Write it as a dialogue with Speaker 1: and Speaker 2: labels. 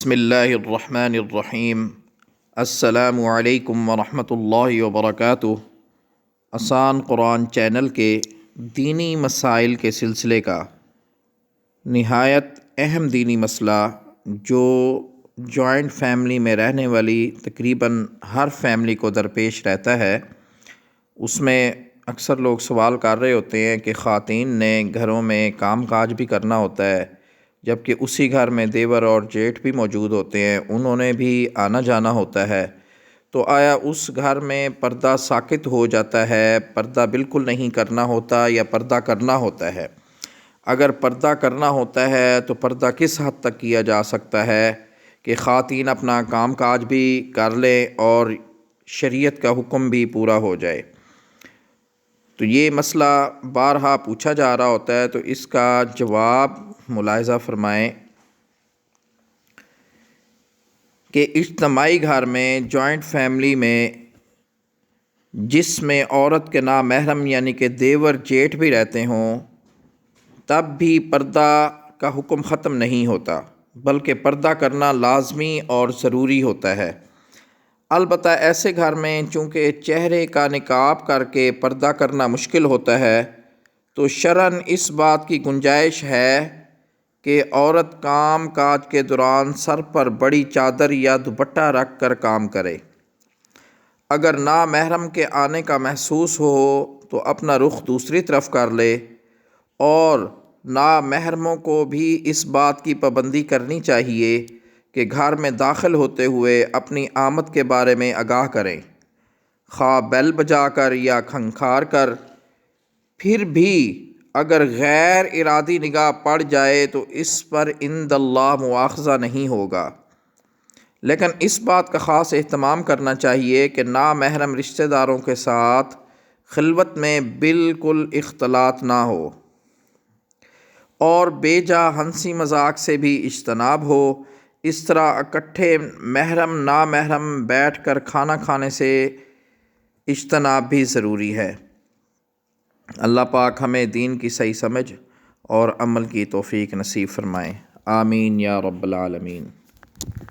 Speaker 1: بسم اللہ الرحمن الرحیم۔ السلام علیکم ورحمۃ اللہ وبرکاتہ۔ آسان قرآن چینل کے دینی مسائل کے سلسلے کا نہایت اہم دینی مسئلہ جو جوائنٹ فیملی میں رہنے والی تقریباً ہر فیملی کو درپیش رہتا ہے، اس میں اکثر لوگ سوال کر رہے ہوتے ہیں کہ خواتین نے گھروں میں کام کاج بھی کرنا ہوتا ہے، جبکہ اسی گھر میں دیور اور جیٹھ بھی موجود ہوتے ہیں، انہوں نے بھی آنا جانا ہوتا ہے، تو آیا اس گھر میں پردہ ساقط ہو جاتا ہے، پردہ بالکل نہیں کرنا ہوتا یا پردہ کرنا ہوتا ہے؟ اگر پردہ کرنا ہوتا ہے تو پردہ کس حد تک کیا جا سکتا ہے کہ خواتین اپنا کام کاج بھی کر لیں اور شریعت کا حکم بھی پورا ہو جائے؟ تو یہ مسئلہ بارہا پوچھا جا رہا ہوتا ہے، تو اس کا جواب ملاحظہ فرمائیں کہ اجتماعی گھر میں، جوائنٹ فیملی میں، جس میں عورت کے نامحرم یعنی کہ دیور جیٹھ بھی رہتے ہوں، تب بھی پردہ کا حکم ختم نہیں ہوتا، بلکہ پردہ کرنا لازمی اور ضروری ہوتا ہے۔ البتہ ایسے گھر میں چونکہ چہرے کا نقاب کر کے پردہ کرنا مشکل ہوتا ہے، تو شرعاً اس بات کی گنجائش ہے کہ عورت کام کاج کے دوران سر پر بڑی چادر یا دوپٹہ رکھ کر کام کرے۔ اگر نامحرم کے آنے کا محسوس ہو تو اپنا رخ دوسری طرف کر لے، اور نامحرموں کو بھی اس بات کی پابندی کرنی چاہیے کہ گھر میں داخل ہوتے ہوئے اپنی آمد کے بارے میں آگاہ کریں، خواہ بیل بجا کر یا کھنکھار کر۔ پھر بھی اگر غیر ارادی نگاہ پڑ جائے تو اس پر عند اللہ مواخذہ نہیں ہوگا، لیکن اس بات کا خاص اہتمام کرنا چاہیے کہ نامحرم رشتہ داروں کے ساتھ خلوت میں بالکل اختلاط نہ ہو، اور بے جا ہنسی مذاق سے بھی اجتناب ہو۔ اس طرح اکٹھے محرم نامحرم بیٹھ کر کھانا کھانے سے اجتناب بھی ضروری ہے۔ اللہ پاک ہمیں دین کی صحیح سمجھ اور عمل کی توفیق نصیب فرمائے، آمین یا رب العالمین۔